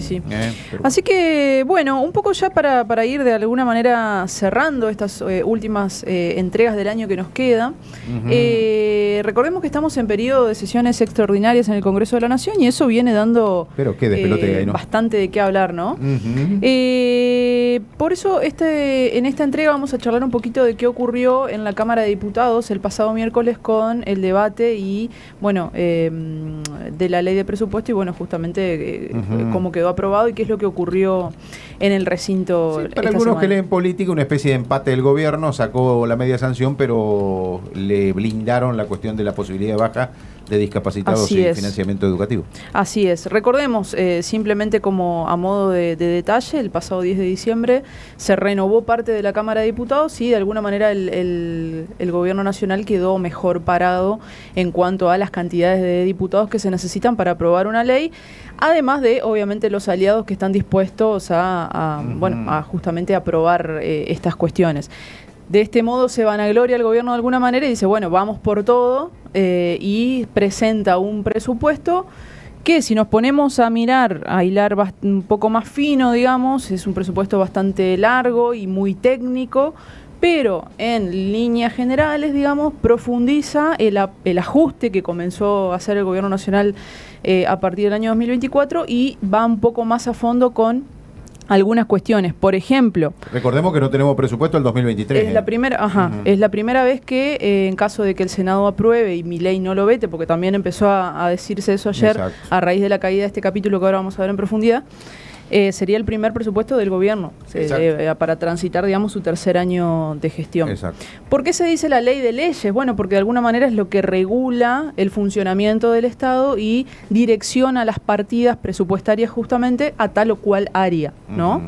Sí. Pero... Así que, bueno, un poco ya para ir de alguna manera cerrando estas últimas entregas del año que nos queda, recordemos que estamos en periodo de sesiones extraordinarias en el Congreso de la Nación y eso viene dando pero qué despelote hay, ¿no? bastante de qué hablar, ¿no? Por eso en esta entrega vamos a charlar un poquito de qué ocurrió en la Cámara de Diputados el pasado miércoles con el debate y, bueno, de la ley de presupuesto y, bueno, justamente cómo quedó aprobado y qué es lo que ocurrió en el recinto. Sí, para algunos semana. Que leen política, una especie de empate del gobierno, sacó la media sanción, pero le blindaron la cuestión de la posibilidad de baja de discapacitados y financiamiento educativo. Así es. Recordemos, simplemente como a modo de detalle, el pasado 10 de diciembre se renovó parte de la Cámara de Diputados y de alguna manera el gobierno nacional quedó mejor parado en cuanto a las cantidades de diputados que se necesitan para aprobar una ley, además de, obviamente, los aliados que están dispuestos a justamente aprobar estas cuestiones. De este modo se vanagloria el gobierno de alguna manera y dice, bueno, vamos por todo, y presenta un presupuesto que, si nos ponemos a mirar, a hilar un poco más fino, digamos, es un presupuesto bastante largo y muy técnico, pero en líneas generales, digamos, profundiza el ajuste que comenzó a hacer el gobierno nacional a partir del año 2024 y va un poco más a fondo con algunas cuestiones. Por ejemplo, recordemos que no tenemos presupuesto el 2023. Es la primera, es la primera vez que en caso de que el Senado apruebe y Milei no lo vete, porque también empezó a decirse eso ayer, a raíz de la caída de este capítulo que ahora vamos a ver en profundidad, sería el primer presupuesto del gobierno para transitar, digamos, su tercer año de gestión. Exacto. ¿Por qué se dice la ley de leyes? Bueno, porque de alguna manera es lo que regula el funcionamiento del Estado y direcciona las partidas presupuestarias justamente a tal o cual área, ¿no?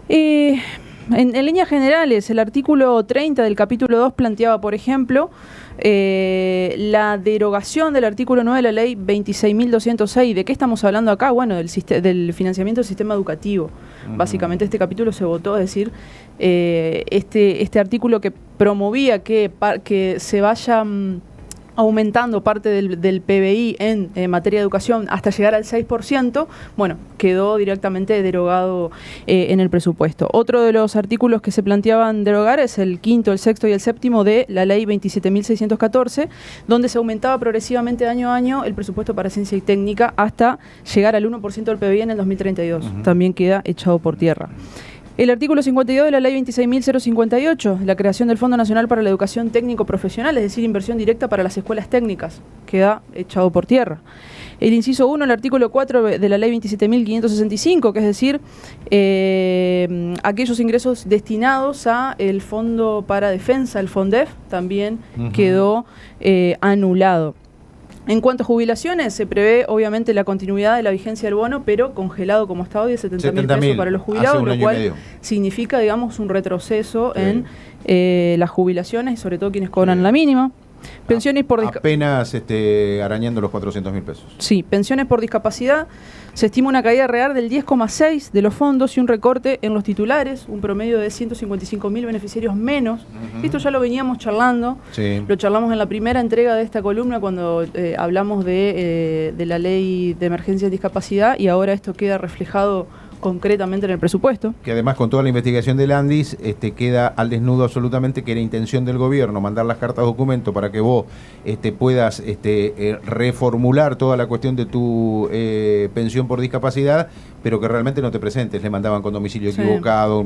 En líneas generales, el artículo 30 del capítulo 2 planteaba, por ejemplo, la derogación del artículo 9 de la ley 26.206. ¿De qué estamos hablando acá? Bueno, del financiamiento del sistema educativo. Básicamente este capítulo se votó, es decir, este artículo que promovía que se vaya aumentando parte del PBI en materia de educación hasta llegar al 6%, bueno, quedó directamente derogado en el presupuesto. Otro de los artículos que se planteaban derogar es el quinto, el sexto y el séptimo de la ley 27.614, donde se aumentaba progresivamente año a año el presupuesto para ciencia y técnica hasta llegar al 1% del PBI en el 2032. También queda echado por tierra. El artículo 52 de la ley 26.058, la creación del Fondo Nacional para la Educación Técnico-Profesional, es decir, inversión directa para las escuelas técnicas, queda echado por tierra. El inciso 1, el artículo 4 de la ley 27.565, que es decir, aquellos ingresos destinados a el Fondo para Defensa, el FONDEF, también quedó anulado. En cuanto a jubilaciones, se prevé obviamente la continuidad de la vigencia del bono, pero congelado como está hoy de 70.000 pesos para los jubilados, lo cual significa, digamos, un retroceso en las jubilaciones y sobre todo quienes cobran la mínima. Pensiones por apenas arañando los 400.000 pesos. Sí, pensiones por discapacidad. Se estima una caída real del 10,6% de los fondos y un recorte en los titulares, un promedio de 155.000 beneficiarios menos. Esto ya lo veníamos charlando, lo charlamos en la primera entrega de esta columna cuando hablamos de la ley de emergencia de discapacidad y ahora esto queda reflejado concretamente en el presupuesto. Que además con toda la investigación del Andis queda al desnudo absolutamente que era intención del gobierno mandar las cartas documento para que vos puedas reformular toda la cuestión de tu pensión por discapacidad, pero que realmente no te presentes, le mandaban con domicilio equivocado,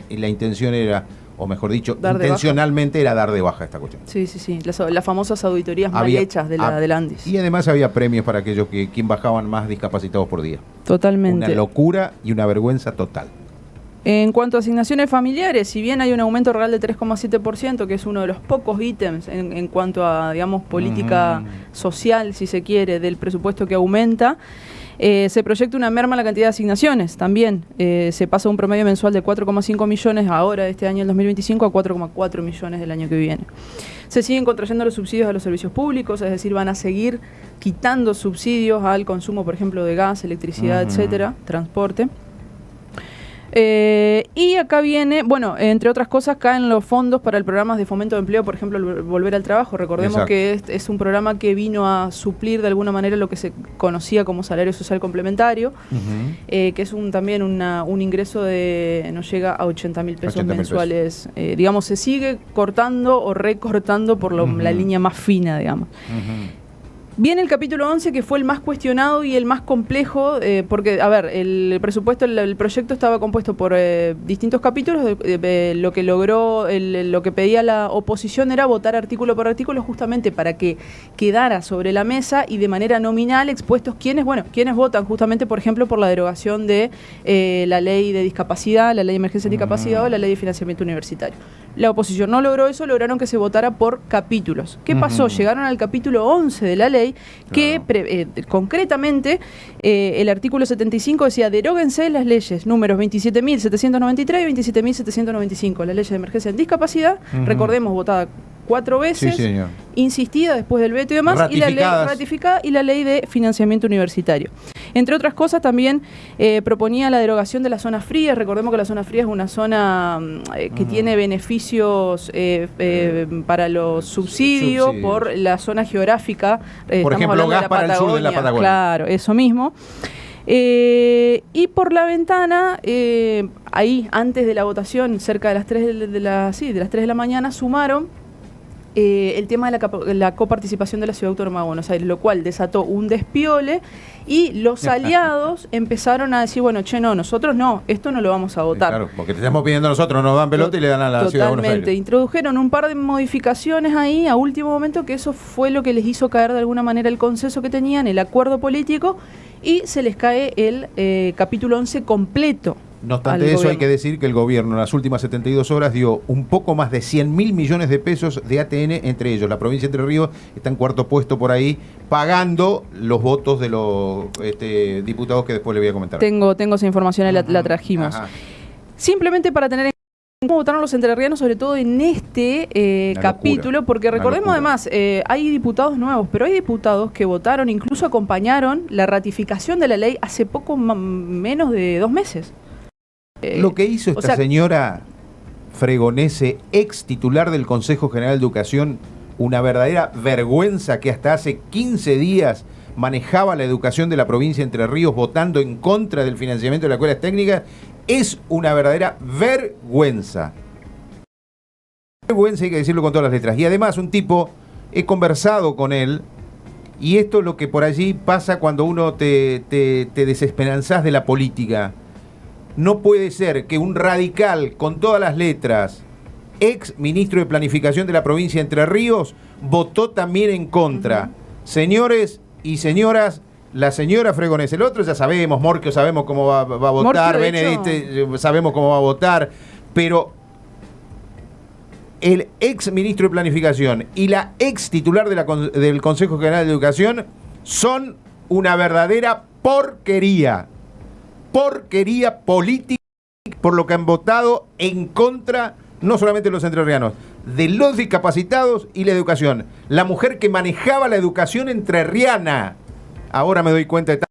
y la intención era, o mejor dicho, intencionalmente era dar de baja esta cuestión. Sí, las famosas auditorías mal hechas del Andis. Y además había premios para aquellos quien bajaban más discapacitados por día. Totalmente. Una locura y una vergüenza total. En cuanto a asignaciones familiares, si bien hay un aumento real de 3,7%, que es uno de los pocos ítems en cuanto a, digamos, política social, si se quiere, del presupuesto que aumenta, se proyecta una merma en la cantidad de asignaciones también. Se pasa un promedio mensual de 4,5 millones ahora, este año, el 2025, a 4,4 millones del año que viene. Se siguen contrayendo los subsidios a los servicios públicos, es decir, van a seguir quitando subsidios al consumo, por ejemplo, de gas, electricidad, etcétera, transporte. Y acá viene, bueno, entre otras cosas, caen los fondos para el programa de fomento de empleo, por ejemplo, el Volver al Trabajo. Recordemos Exacto. que es un programa que vino a suplir de alguna manera lo que se conocía como salario social complementario, que es también un ingreso de, no llega a 80.000 pesos mensuales. Digamos, se sigue cortando o recortando por la línea más fina, digamos. Viene el capítulo 11, que fue el más cuestionado y el más complejo, porque, a ver, el presupuesto, el proyecto estaba compuesto por distintos capítulos. Lo que logró, lo que pedía la oposición era votar artículo por artículo, justamente para que quedara sobre la mesa y de manera nominal expuestos quienes votan justamente, por ejemplo, por la derogación de la ley de discapacidad, la ley de emergencia de discapacidad o la ley de financiamiento universitario. La oposición no logró eso, lograron que se votara por capítulos. ¿Qué pasó? Llegaron al capítulo 11 de la ley, que concretamente el artículo 75 decía: deróguense las leyes números 27.793 y 27.795, la ley de emergencia en discapacidad, recordemos, votada 4 veces, sí, insistida después del veto y demás, y la ley ratificada, y la ley de financiamiento universitario. Entre otras cosas, también proponía la derogación de las zonas frías. Recordemos que la zona fría es una zona que tiene beneficios para los subsidios por la zona geográfica. Por ejemplo, gas para el sur de la Patagonia. Claro, eso mismo. Y por la ventana, ahí antes de la votación, cerca de las 3 de la mañana, sumaron el tema de la coparticipación de la Ciudad Autónoma de Buenos Aires, lo cual desató un despiole y los aliados empezaron a decir: bueno, no, nosotros no, esto no lo vamos a votar. Claro, porque te estamos pidiendo a nosotros, nos dan pelota y le dan a la Ciudad de Buenos Aires. Totalmente, introdujeron un par de modificaciones ahí a último momento, que eso fue lo que les hizo caer de alguna manera el consenso que tenían, el acuerdo político, y se les cae el capítulo 11 completo. No obstante eso, hay que decir que el gobierno en las últimas 72 horas dio un poco más de 100.000 millones de pesos de ATN entre ellos. La provincia de Entre Ríos está en cuarto puesto por ahí, pagando los votos de los diputados que después le voy a comentar. Tengo esa información, la trajimos. Simplemente para tener en cuenta cómo votaron los entrerrianos, sobre todo en este capítulo, porque recordemos además, hay diputados nuevos, pero hay diputados que votaron, incluso acompañaron la ratificación de la ley hace poco menos de 2 meses. Lo que hizo esta señora Fregonese, ex titular del Consejo General de Educación, una verdadera vergüenza, que hasta hace 15 días manejaba la educación de la provincia de Entre Ríos votando en contra del financiamiento de las escuelas técnicas, es una verdadera vergüenza. Vergüenza, hay que decirlo con todas las letras. Y además, un tipo, he conversado con él, y esto es lo que por allí pasa cuando uno te desesperanzás de la política. No puede ser que un radical con todas las letras, ex ministro de Planificación de la provincia de Entre Ríos, votó también en contra. Señores y señoras, la señora Fregonese, el otro ya sabemos, Morquio sabemos cómo va a votar, Benedite sabemos cómo va a votar, pero el ex ministro de Planificación y la ex titular del Consejo General de Educación son una verdadera porquería política, por lo que han votado en contra, no solamente de los entrerrianos, de los discapacitados y la educación. La mujer que manejaba la educación entrerriana, ahora me doy cuenta de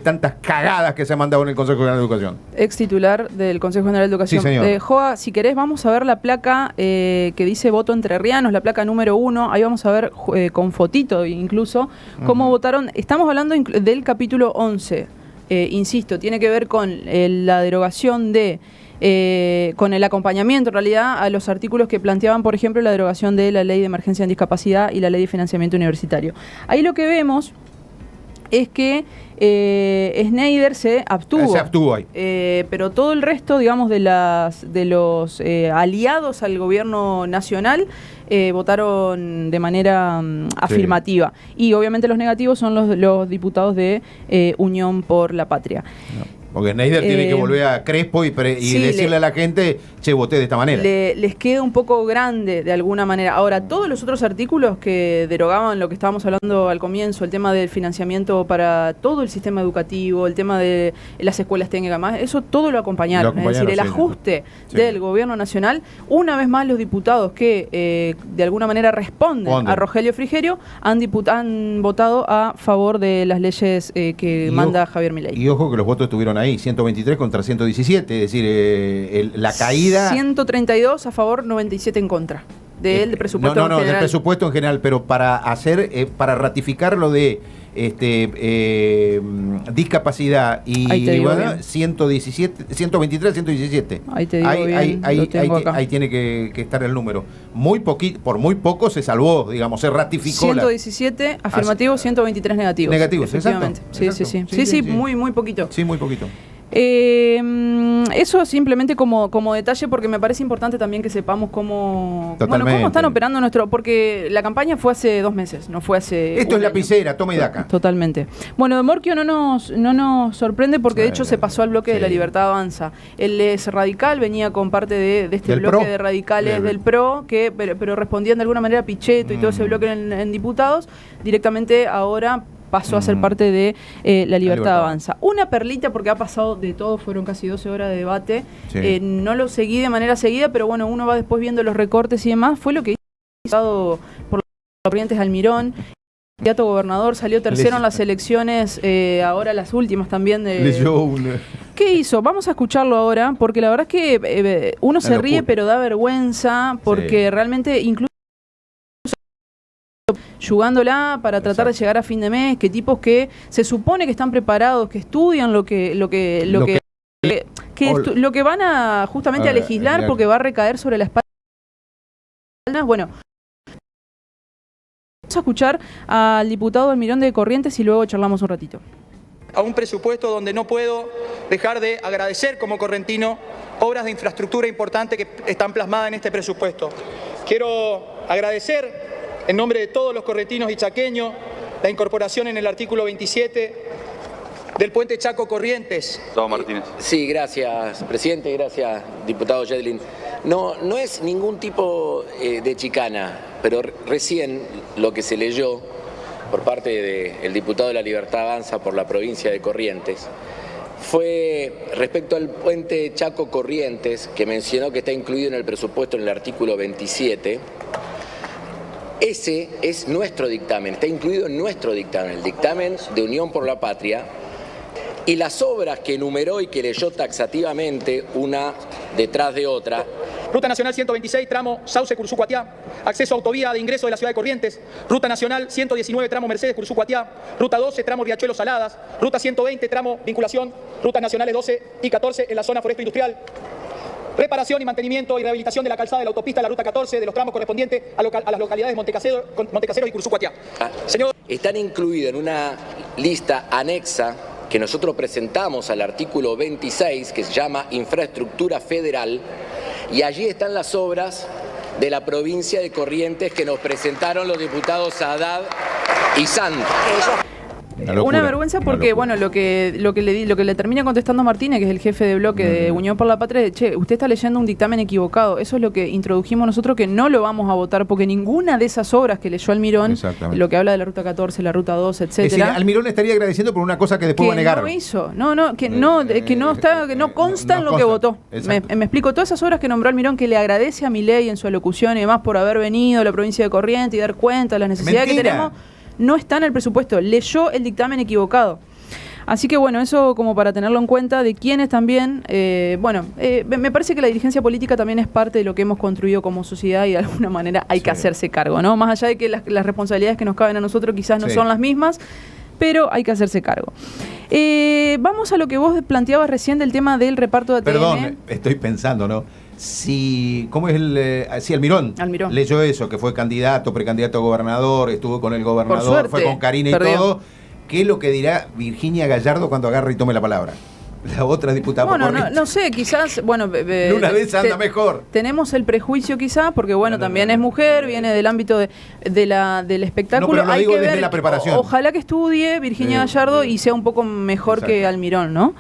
tantas cagadas que se han mandado en el Consejo General de Educación. Ex titular del Consejo General de Educación. Sí, señor. Joa, si querés, vamos a ver la placa que dice voto entrerrianos, la placa número 1. Ahí vamos a ver con fotito incluso cómo votaron. Estamos hablando del capítulo 11. Insisto, tiene que ver con la derogación con el acompañamiento en realidad a los artículos que planteaban, por ejemplo, la derogación de la ley de emergencia en discapacidad y la ley de financiamiento universitario. Ahí lo que vemos es que Schneider se abstuvo ahí. Pero todo el resto, digamos, de los aliados al gobierno nacional votaron de manera afirmativa. Y obviamente los negativos son los diputados de Unión por la Patria. No. Porque Schneider tiene que volver a Crespo y decirle a la gente: che, voté de esta manera. Les queda un poco grande de alguna manera. Ahora, todos los otros artículos que derogaban lo que estábamos hablando al comienzo, el tema del financiamiento para todo el sistema educativo, el tema de las escuelas técnicas, más, eso todo lo acompañaron. Es decir, el ajuste del gobierno nacional, una vez más los diputados que de alguna manera responden a Rogelio Frigerio, han votado a favor de las leyes que manda Javier Milei. Y ojo que los votos estuvieron ahí, 123 contra 117, es decir, la caída... 132 a favor, 97 en contra. Del presupuesto en general. Del presupuesto en general, pero para para ratificar lo de discapacidad y 117, 123, 117. Ahí te digo ahí tiene que estar el número. Por muy poco se salvó, digamos, se ratificó. 117 afirmativos, 123 negativos. Negativos, efectivamente. Exacto. Sí, muy poquito. Sí, muy poquito. Eso simplemente como detalle, porque me parece importante también que sepamos cómo están operando porque la campaña fue hace 2 meses, no fue hace... Esto es lapicera, toma y daca. Totalmente. Bueno, de Morquio no nos sorprende porque de hecho se pasó al bloque de La Libertad Avanza. Él es radical, venía con parte de este bloque de radicales del PRO, pero respondían de alguna manera a Pichetto y todo ese bloque en diputados. Directamente ahora pasó a ser parte de La Libertad Avanza. Una perlita, porque ha pasado de todo, fueron casi 12 horas de debate. Sí. No lo seguí de manera seguida, pero bueno, uno va después viendo los recortes y demás. Fue lo que hizo por Corrientes Almirón. El candidato a gobernador salió tercero en las elecciones, ahora las últimas también. ¿Qué hizo? Vamos a escucharlo ahora, porque la verdad es que uno se ríe, pero da vergüenza, porque realmente incluso yugándola para tratar de llegar a fin de mes, que tipos que se supone que están preparados, que estudian lo que van a justamente a legislar, porque va a recaer sobre la espalda. Bueno, vamos a escuchar al diputado Almirón de Corrientes y luego charlamos un ratito. A un presupuesto donde no puedo dejar de agradecer como correntino obras de infraestructura importantes que están plasmadas en este presupuesto. Quiero agradecer en nombre de todos los correntinos y chaqueños la incorporación en el artículo 27 del puente Chaco Corrientes. Gustavo Martínez. Sí, gracias, presidente, gracias, diputado Yedlin. No es ningún tipo de chicana, pero recién lo que se leyó por parte del diputado de La Libertad Avanza por la provincia de Corrientes fue respecto al puente Chaco Corrientes, que mencionó que está incluido en el presupuesto en el artículo 27. Ese es nuestro dictamen, está incluido en nuestro dictamen, el dictamen de Unión por la Patria, y las obras que enumeró y que leyó taxativamente una detrás de otra. Ruta Nacional 126, tramo Sauce-Curzú-Cuatiá, acceso a autovía de ingreso de la ciudad de Corrientes. Curuta Nacional 119, tramo Mercedes-Curzú-Cuatiá. Ruta 12, tramo Riachuelo-Saladas. Ruta 120, tramo vinculación. Rutas Nacionales 12 y 14 en la zona foresto industrial. Reparación y mantenimiento y rehabilitación de la calzada de la autopista de la Ruta 14 de los tramos correspondientes a las localidades de Montecasero y Curzú-Cuatiá. Señor, están incluidos en una lista anexa que nosotros presentamos al artículo 26, que se llama Infraestructura Federal, y allí están las obras de la provincia de Corrientes que nos presentaron los diputados Haddad y Santos. Una vergüenza porque, bueno, lo que le termina contestando Martínez, que es el jefe de bloque de Unión por la Patria, es, che, usted está leyendo un dictamen equivocado. Eso es lo que introdujimos nosotros, que no lo vamos a votar, porque ninguna de esas obras que leyó Almirón, lo que habla de la Ruta 14, la Ruta 12, etcétera. Es decir, Almirón estaría agradeciendo por una cosa que después va a negar. No hizo, que no consta en lo que votó. Me explico, todas esas obras que nombró Almirón, que le agradece a Milei en su alocución y demás por haber venido a la provincia de Corrientes y dar cuenta de las necesidades que tenemos, no está en el presupuesto, leyó el dictamen equivocado. Así que bueno, eso como para tenerlo en cuenta, de quienes también, me parece que la dirigencia política también es parte de lo que hemos construido como sociedad y de alguna manera hay que hacerse cargo, ¿no? Más allá de que las responsabilidades que nos caben a nosotros quizás no son las mismas, pero hay que hacerse cargo. Vamos a lo que vos planteabas recién del tema del reparto de ATN. Perdón, estoy pensando, ¿no? ¿Cómo es si Almirón leyó eso, que fue candidato, precandidato a gobernador, estuvo con el gobernador, fue con Karina y todo, ¿qué es lo que dirá Virginia Gallardo cuando agarre y tome la palabra? La otra diputada. Bueno, no sé, quizás, bueno, una vez anda mejor. Tenemos el prejuicio quizás, porque bueno, también es mujer, viene del ámbito del espectáculo. Pero lo digo desde la preparación. Ojalá que estudie Virginia Gallardo y sea un poco mejor que Almirón, ¿no?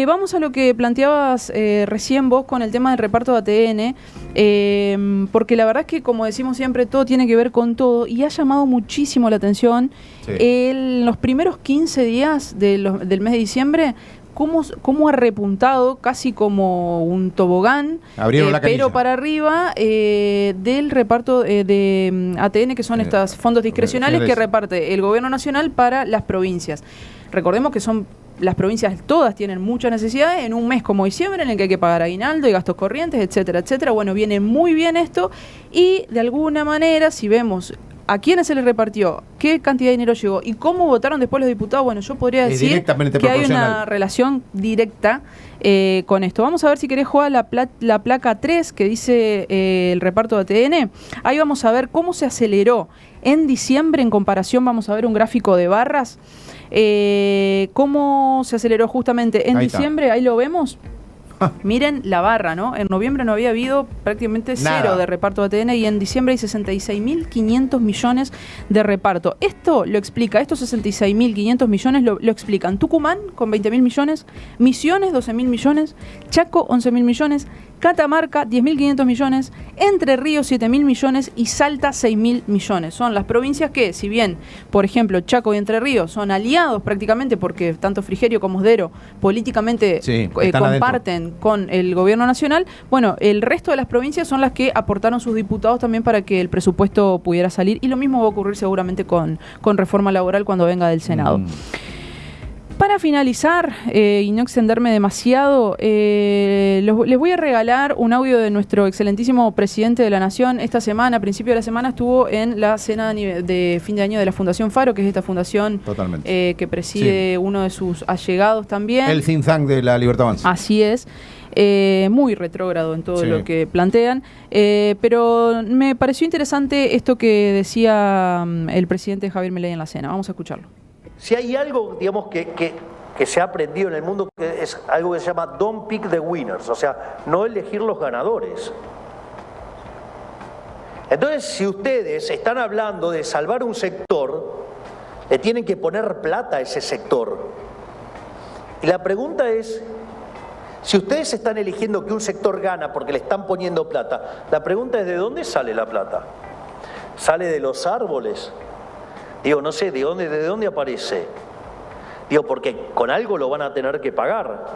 Vamos a lo que planteabas recién vos con el tema del reparto de ATN, porque la verdad es que, como decimos siempre, todo tiene que ver con todo y ha llamado muchísimo la atención. En los primeros 15 días del mes de diciembre cómo ha repuntado casi como un tobogán, pero para arriba del reparto de ATN, que son estos fondos discrecionales que reparte el gobierno nacional para las provincias. Recordemos que las provincias todas tienen muchas necesidades en un mes como diciembre, en el que hay que pagar aguinaldo y gastos corrientes, etcétera, etcétera. Bueno, viene muy bien esto, y de alguna manera, si vemos a quiénes se les repartió, qué cantidad de dinero llegó y cómo votaron después los diputados, bueno, yo podría decir que hay una relación directa con esto. Vamos a ver, si querés, jugar la placa 3 que dice el reparto de ATN. Ahí vamos a ver cómo se aceleró en diciembre en comparación. Vamos a ver un gráfico de barras. Cómo se aceleró justamente en diciembre. Ahí lo vemos. Miren la barra, ¿no? En noviembre no había habido prácticamente cero de reparto de ATN, y en diciembre hay 66.500 millones de reparto. Esto lo explica, estos 66.500 millones lo explican Tucumán con 20.000 millones, Misiones 12.000 millones, Chaco 11.000 millones, Catamarca 10.500 millones, Entre Ríos 7.000 millones y Salta 6.000 millones. Son las provincias que, si bien, por ejemplo, Chaco y Entre Ríos son aliados prácticamente, porque tanto Frigerio como Esdero políticamente comparten con el gobierno nacional, bueno, el resto de las provincias son las que aportaron sus diputados también para que el presupuesto pudiera salir, y lo mismo va a ocurrir seguramente con reforma laboral cuando venga del Senado. Para finalizar, y no extenderme demasiado, les voy a regalar un audio de nuestro excelentísimo presidente de la Nación. Esta semana, a principio de la semana, estuvo en la cena de fin de año de la Fundación Faro, que es esta fundación que preside uno de sus allegados también. El think tank de la Libertad Avanza. Así es. Muy retrógrado en todo lo que plantean, pero me pareció interesante esto que decía el presidente Javier Milei en la cena. Vamos a escucharlo. Si hay algo, digamos, que se ha aprendido en el mundo, que es algo que se llama don't pick the winners, o sea, no elegir los ganadores. Entonces, si ustedes están hablando de salvar un sector, le tienen que poner plata a ese sector. Y la pregunta es, si ustedes están eligiendo que un sector gana porque le están poniendo plata, la pregunta es, ¿de dónde sale la plata? ¿Sale de los árboles? Digo, no sé, ¿de dónde aparece? Digo, porque con algo lo van a tener que pagar.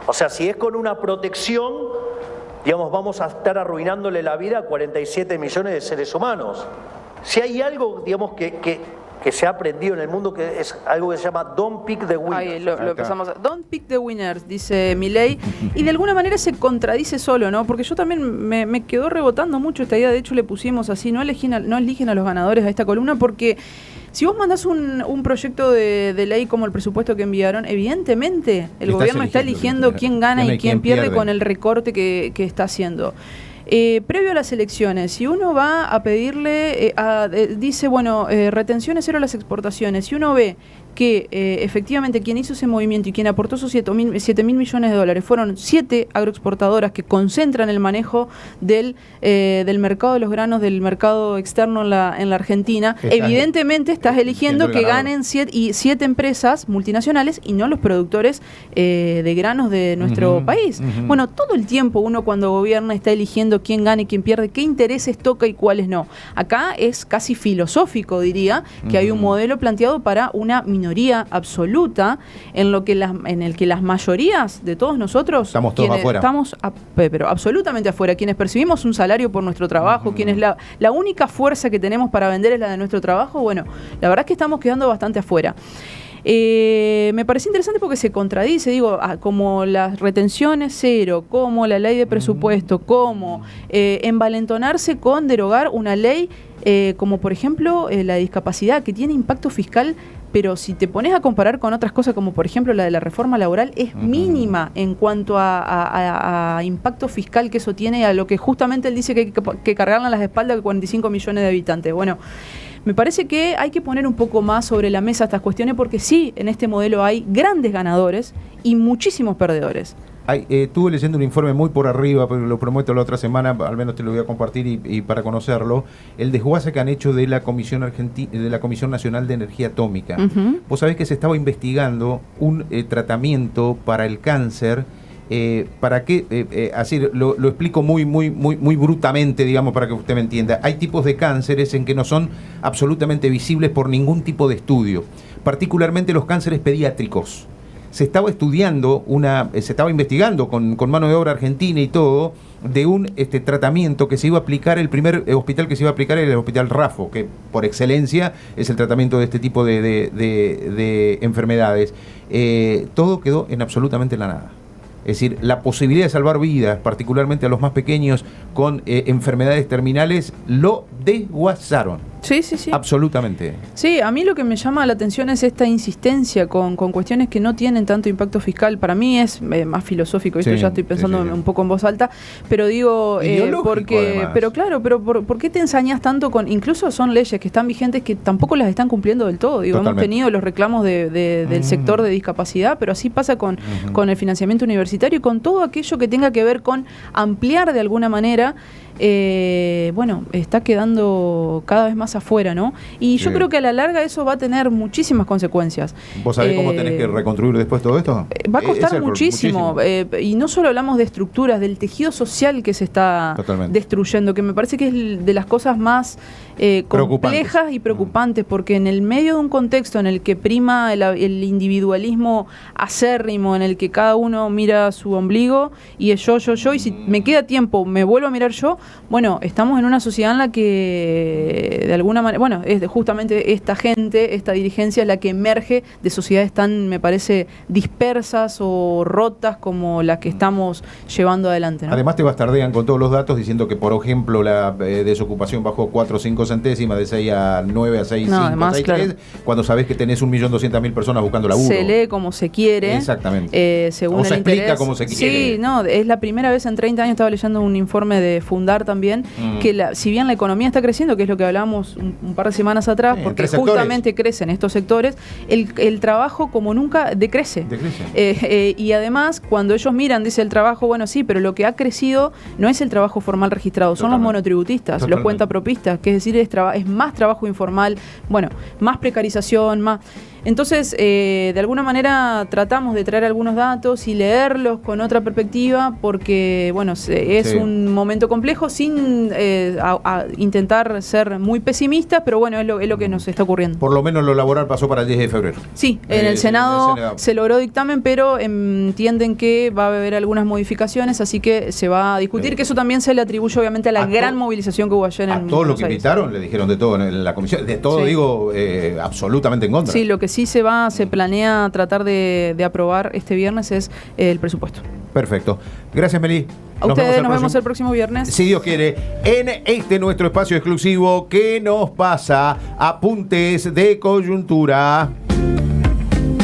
O sea, si es con una protección, digamos, vamos a estar arruinándole la vida a 47 millones de seres humanos. Si hay algo, digamos, que se ha aprendido en el mundo, que es algo que se llama don't pick the winners. Ahí lo empezamos a... Don't pick the winners, dice Milei, y de alguna manera se contradice solo, ¿no? Porque yo también me quedó rebotando mucho esta idea. De hecho, le pusimos así, no eligen a los ganadores a esta columna, porque si vos mandás un proyecto de ley como el presupuesto que enviaron, evidentemente el gobierno está eligiendo quién gana y quién pierde con el recorte que está haciendo. Previo a las elecciones, si uno va a pedirle, dice, bueno, retenciones cero a las exportaciones, si uno ve que efectivamente quien hizo ese movimiento y quien aportó esos 7.000 millones de dólares fueron 7 agroexportadoras que concentran el manejo del mercado de los granos, del mercado externo en la Argentina, evidentemente estás eligiendo que ganen 7 empresas multinacionales y no los productores de granos de nuestro país. Bueno, todo el tiempo uno, cuando gobierna, está eligiendo quién gana y quién pierde, qué intereses toca y cuáles no. Acá es casi filosófico, diría, que hay un modelo planteado para una minoría absoluta, en el que las mayorías de todos nosotros estamos todos afuera. Estamos pero absolutamente afuera. Quienes percibimos un salario por nuestro trabajo, quienes la única fuerza que tenemos para vender es la de nuestro trabajo, bueno, la verdad es que estamos quedando bastante afuera. Me parece interesante porque se contradice, digo, como las retenciones cero, como la ley de presupuesto, como envalentonarse con derogar una ley como por ejemplo la discapacidad, que tiene impacto fiscal, pero si te pones a comparar con otras cosas, como por ejemplo la de la reforma laboral, es mínima en cuanto a impacto fiscal que eso tiene, a lo que justamente él dice que hay que cargarle a las espaldas de 45 millones de habitantes. Bueno, me parece que hay que poner un poco más sobre la mesa estas cuestiones, porque sí, en este modelo hay grandes ganadores y muchísimos perdedores. Estuve leyendo un informe muy por arriba, pero lo prometo la otra semana, al menos te lo voy a compartir y para conocerlo, el desguace que han hecho de la Comisión Nacional de Energía Atómica. Vos sabés que se estaba investigando un tratamiento para el cáncer. ¿Para qué? Así lo explico muy brutamente, digamos, para que usted me entienda. Hay tipos de cánceres en que no son absolutamente visibles por ningún tipo de estudio, particularmente los cánceres pediátricos. se estaba estudiando, se estaba investigando con mano de obra argentina y todo, de un tratamiento que se iba a aplicar, el primer hospital que se iba a aplicar era el Hospital Rafo, que por excelencia es el tratamiento de este tipo de enfermedades. Todo quedó en absolutamente la nada. Es decir, la posibilidad de salvar vidas, particularmente a los más pequeños con enfermedades terminales, lo desguazaron. Sí, sí, sí. Absolutamente. Sí, a mí lo que me llama la atención es esta insistencia con cuestiones que no tienen tanto impacto fiscal. Para mí es más filosófico, esto ya estoy pensando un poco en voz alta, pero digo, porque, pero claro, pero ¿por qué te ensañas tanto con, incluso son leyes que están vigentes que tampoco las están cumpliendo del todo? Digo, hemos tenido los reclamos del sector de discapacidad, pero así pasa con el financiamiento universitario y con todo aquello que tenga que ver con ampliar de alguna manera. Bueno, está quedando cada vez más afuera, ¿no? Y yo creo que a la larga eso va a tener muchísimas consecuencias. ¿Vos sabés cómo tenés que reconstruir después todo esto? Va a costar muchísimo. Y no solo hablamos de estructuras, del tejido social que se está destruyendo, que me parece que es de las cosas más complejas y preocupantes, porque en el medio de un contexto en el que prima el individualismo acérrimo, en el que cada uno mira su ombligo y es yo, y si me queda tiempo me vuelvo a mirar yo, bueno, estamos en una sociedad en la que de alguna manera, bueno, es justamente esta gente, esta dirigencia es la que emerge de sociedades tan, me parece, dispersas o rotas como las que estamos llevando adelante, ¿no? Además te bastardean con todos los datos diciendo que, por ejemplo, la desocupación bajó 4 o 5 centésimas, de 6 a 9 a 6, 5, además, 6, 3, cuando sabés que tenés 1.200.000 personas buscando laburo. Se lee como se quiere. Exactamente. Según o se el explica interés. como se quiere. Sí, no, es la primera vez en 30 años, estaba leyendo un informe de Fundar también, que si bien la economía está creciendo, que es lo que hablábamos un par de semanas atrás, porque justamente crecen estos sectores, el trabajo como nunca decrece. Y además, cuando ellos miran, dice el trabajo, bueno, sí, pero lo que ha crecido no es el trabajo formal registrado, son los monotributistas, los cuentapropistas, que es decir, es más trabajo informal, bueno, más precarización, más... Entonces, de alguna manera tratamos de traer algunos datos y leerlos con otra perspectiva porque, bueno, es un momento complejo sin intentar ser muy pesimistas, pero bueno, es lo que nos está ocurriendo. Por lo menos lo laboral pasó para el 10 de febrero. Sí, en el Senado se logró dictamen, pero entienden que va a haber algunas modificaciones, así que se va a discutir, que eso también se le atribuye obviamente a la gran movilización que hubo ayer en todos los que invitaron le dijeron de todo en la comisión, de todo digo, absolutamente en contra. Sí, lo que sí se planea tratar de aprobar este viernes es el presupuesto. Perfecto. Gracias, Meli. A ustedes nos vemos el próximo viernes. Si Dios quiere, en nuestro espacio exclusivo, ¿qué nos pasa? Apuntes de coyuntura.